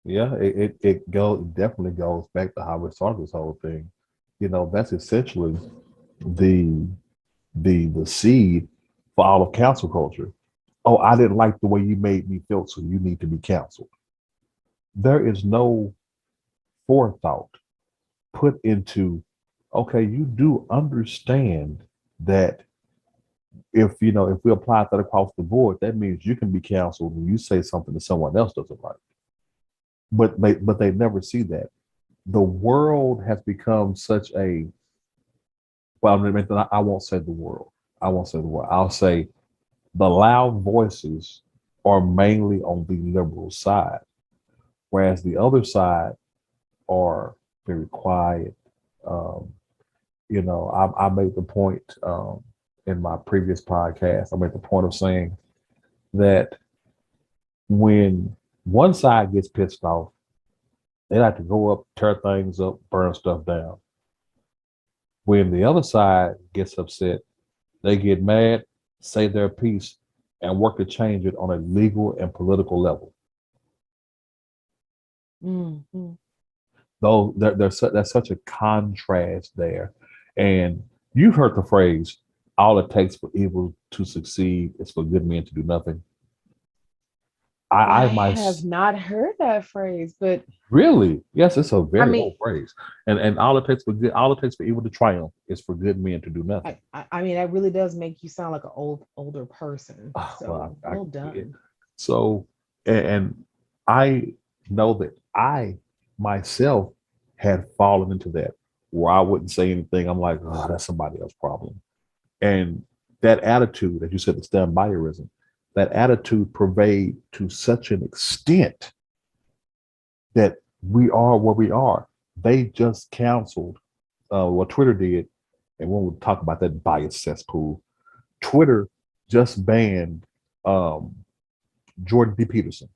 Yeah, it definitely goes back to how we started this whole thing. That's essentially the the seed for all of cancel culture. Oh, I didn't like the way you made me feel, so you need to be canceled. There is no forethought put into, okay, you do understand that if we apply that across the board, that means you can be canceled when you say something that someone else doesn't like. But they never see that. The world has become such a, well, I won't say the world. I won't say the world. I'll say the loud voices are mainly on the liberal side, whereas the other side are very quiet. Um, I made the point in my previous podcast. I made the point of saying that when one side gets pissed off, they like to go up, tear things up, burn stuff down. When the other side gets upset, they get mad, say their piece, and work to change it on a legal and political level. Mm-hmm. Though there's such a contrast there. And you've heard the phrase, all it takes for evil to succeed is for good men to do nothing. I I my have not heard that phrase, but Really, yes, it's a I very mean, old phrase. And all it takes for evil to triumph is for good men to do nothing. I mean, that really does make you sound like an older person. Well, So I well can see it. done. So, and I know that I myself had fallen into that where I wouldn't say anything. I'm like, oh, that's somebody else's problem. And that attitude, as you said, the stand byerism, that attitude pervade to such an extent that we are where we are. They just canceled what Twitter did, and when we talk about that bias cesspool, Twitter just banned um, Jordan B. Peterson,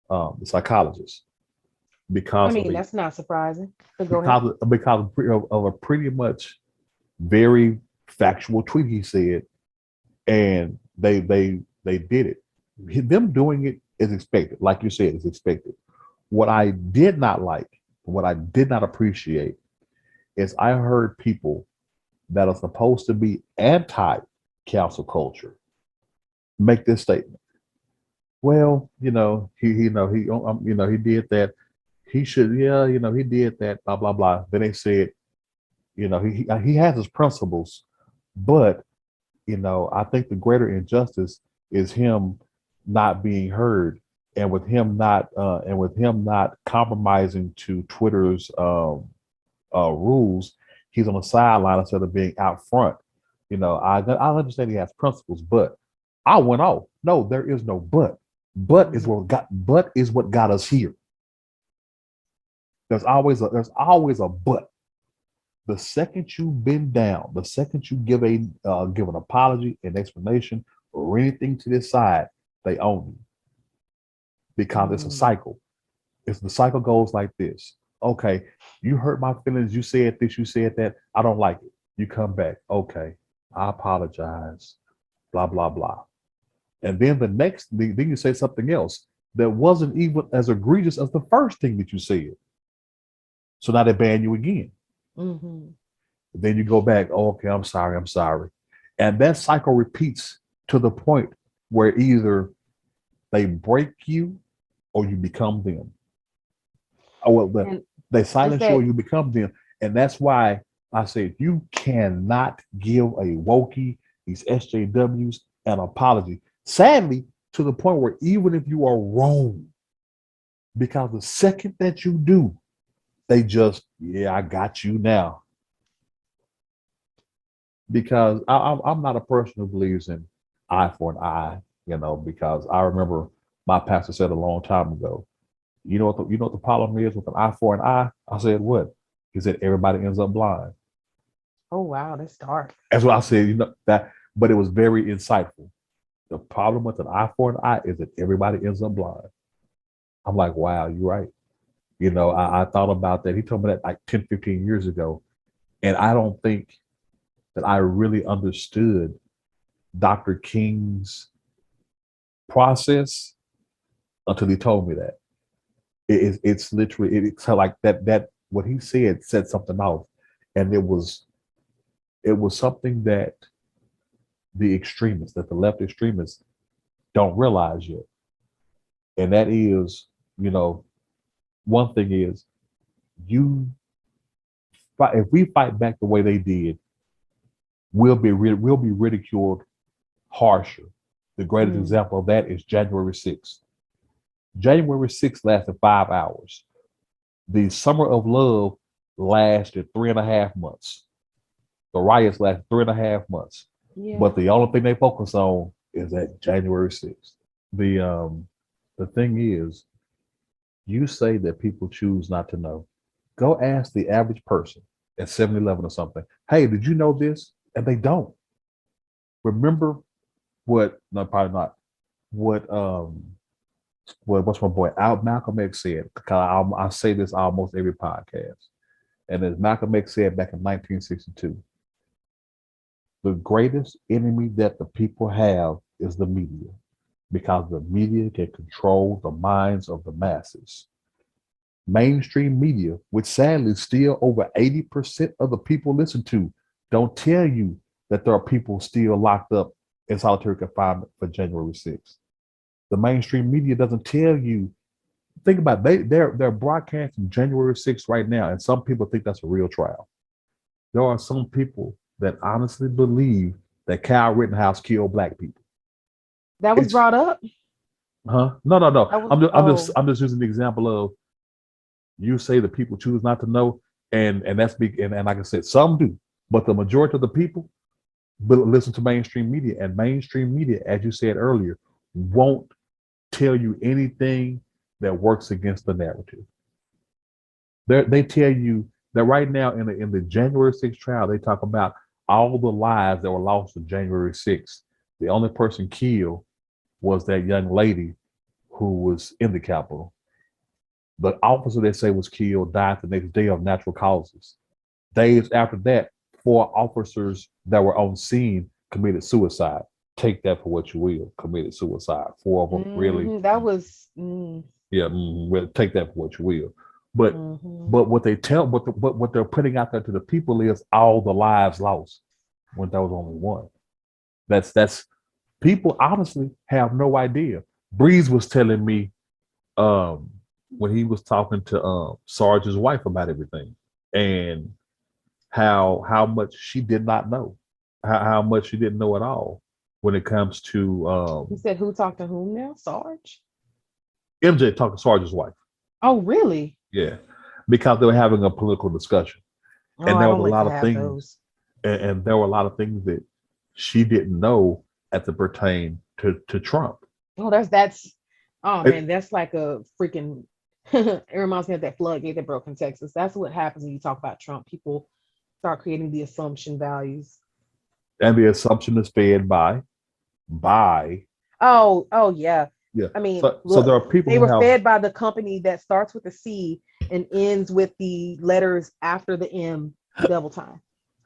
the psychologist, I because of mean, a that's not surprising. But go ahead. because of a pretty much very factual tweet he said, and they did it. Them doing it is expected, like you said, is expected. What I did not like, what I did not appreciate, is I heard people that are supposed to be anti cancel culture make this statement. Well, he did that. He should, yeah, he did that. Blah blah blah. Then they said, he has his principles, but I think the greater injustice is him not being heard, and with him not compromising to Twitter's rules. He's on the sideline instead of being out front. I understand he has principles, but I went off. No, there is no but. Hmm. But is what got us here. There's always a but. The second you bend down, the second you give an apology, an explanation, or anything to this side, they own you because it's a Mm. cycle. If the cycle goes like this, okay, you hurt my feelings. You said this, you said that. I don't like it. You come back. Okay, I apologize. Blah blah blah. And then then you say something else that wasn't even as egregious as the first thing that you said. So now they ban you again. Mm-hmm. Then you go back. Oh, okay, I'm sorry. I'm sorry. And that cycle repeats to the point where either they break you or you become them. Oh well, And they is silence you or that you become them, and that's why I said you cannot give a wokey, these SJWs, an apology. Sadly, to the point where even if you are wrong, because the second that you do, they just, yeah, I got you now. Because I'm not a person who believes in eye for an eye, because I remember my pastor said a long time ago, you know what the problem is with an eye for an eye? I said, what? He said, everybody ends up blind. oh wow, that's dark. That's what I said, that, but it was very insightful. The problem with an eye for an eye is that everybody ends up blind. I'm like, wow, you're right. I thought about that. He told me that like 10, 15 years ago. And I don't think that I really understood Dr. King's process until he told me that. It's literally it's like that what he said set something off, and it was something that the extremists, that the left extremists don't realize yet, and that is, you know, one thing is you fight, if we fight back the way they did, we'll be ridiculed harsher. The greatest Mm, example of that is January 6th. January 6th lasted 5 hours. The Summer of Love lasted 3.5 months. The riots lasted 3.5 months. yeah. But the only thing they focus on is that January 6th. The thing is, you say that people choose not to know. Go ask the average person at 7-Eleven or something, hey, did you know this? And they don't. Remember what, no, probably not. What what's my boy Al Malcolm X said? I say this almost every podcast. And as Malcolm X said back in 1962, the greatest enemy that the people have is the media, because the media can control the minds of the masses. Mainstream media, which sadly still over 80% of the people listen to, don't tell you that there are people still locked up in solitary confinement for January 6th. The mainstream media doesn't tell you. Think about it, they're broadcasting January 6th right now, and some people think that's a real trial. There are some people that honestly believe that Kyle Rittenhouse killed black people. That was It's brought up. huh? No, no, no. That was I'm just using the example of, you say that people choose not to know, and that's big. And like I said, some do, but the majority of the people listen to mainstream media, and mainstream media, as you said earlier, won't tell you anything that works against the narrative. They tell you that right now in the January 6th trial, they talk about all the lives that were lost on January 6th. The only person killed was that young lady who was in the Capitol. The officer they say was killed died the next day of natural causes. Days after that, 4 officers that were on scene committed suicide. Take that for what you will. Committed suicide. 4 of them really, that was yeah. Well, take that for what you will. But mhm. but what they tell, what they're putting out there to the people is all the lives lost when there was only one. That's people honestly have no idea. Breeze was telling me um when he was talking to Sarge's wife about everything, and how much she did not know, how much she didn't know at all when it comes to You said who talked to whom now? Sarge? MJ talking to Sarge's wife. Oh, really? Yeah, because they were having a political discussion, Oh, and I there was don't a like to lot of have things, those. and there were a lot of things that she didn't know as it pertained to Trump. Oh, that's oh It, man, that's like a freaking it reminds me of that floodgate that broke in Texas. That's what happens when you talk about Trump. People start creating the assumption values. and the assumption is fed by Oh yeah. yeah. I mean, So look, there are people they who were have fed by the company that starts with a C and ends with the letters after the M double time.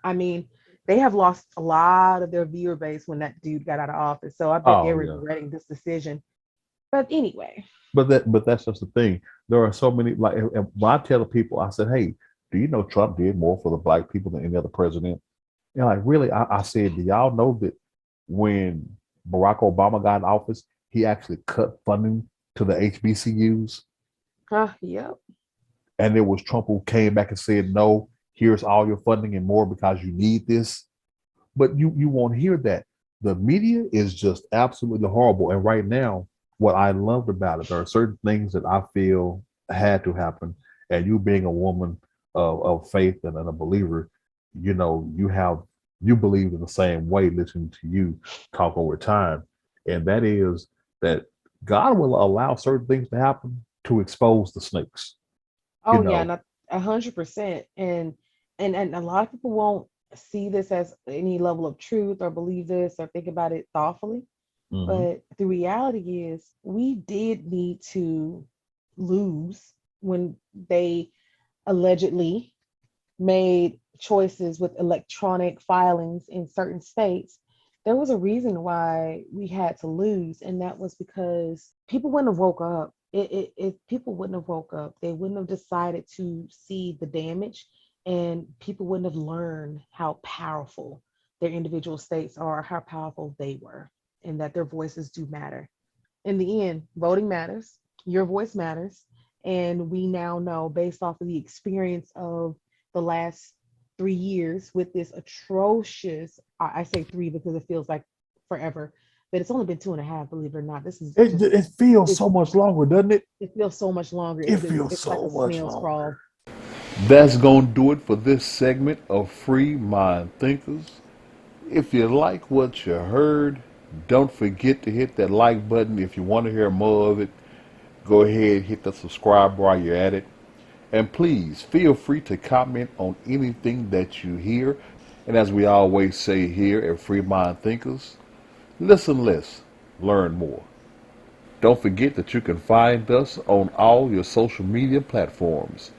I mean, they have lost a lot of their viewer base when that dude got out of office. So I bet they're oh yeah. regretting this decision. But anyway, But that's just the thing. There are so many, like, and when I tell the people, I said, hey, do you know Trump did more for the black people than any other president? And like, really, I said, do y'all know that when Barack Obama got in office, he actually cut funding to the HBCUs, yep. and it was Trump who came back and said, no, here's all your funding and more because you need this. But you won't hear that. The media is just absolutely horrible. And right now, what I loved about it, there are certain things that I feel had to happen. And you being a woman of faith and a believer, you believe in the same way, listening to you talk over time. And that is that God will allow certain things to happen to expose the snakes. You Oh yeah, know, not 100%. And a lot of people won't see this as any level of truth or believe this or think about it thoughtfully. mm-hmm. But the reality is, we did need to lose when they allegedly made choices with electronic filings in certain states. There was a reason why we had to lose, and that was because people wouldn't have woke up. It people wouldn't have woke up. They wouldn't have decided to see the damage, and people wouldn't have learned how powerful their individual states are, how powerful they were, and that their voices do matter. In the end, voting matters, your voice matters. And we now know, based off of the experience of the last 3 years with this atrocious, I say three because it feels like forever, but it's only been 2.5, believe it or not. This is It just, it feels it's, so much longer, doesn't it? it feels so much longer. It feels It's like so a much snail's longer. crawl. That's going to do it for this segment of Free Mind Thinkers. If you like what you heard, don't forget to hit that like button. If you want to hear more of it, go ahead, hit the subscribe while you're at it. And please feel free to comment on anything that you hear. And as we always say here at Free Mind Thinkers, listen less, learn more. Don't forget that you can find us on all your social media platforms: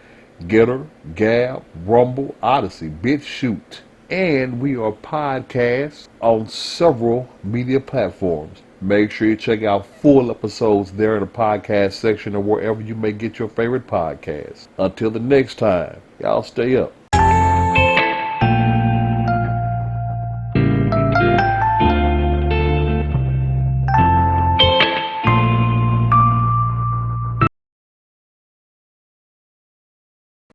Getter, Gab, Rumble, Odyssey, BitChute. And we are podcasts on several media platforms. Make sure you check out full episodes there in the podcast section or wherever you may get your favorite podcasts. Until the next time, y'all stay up.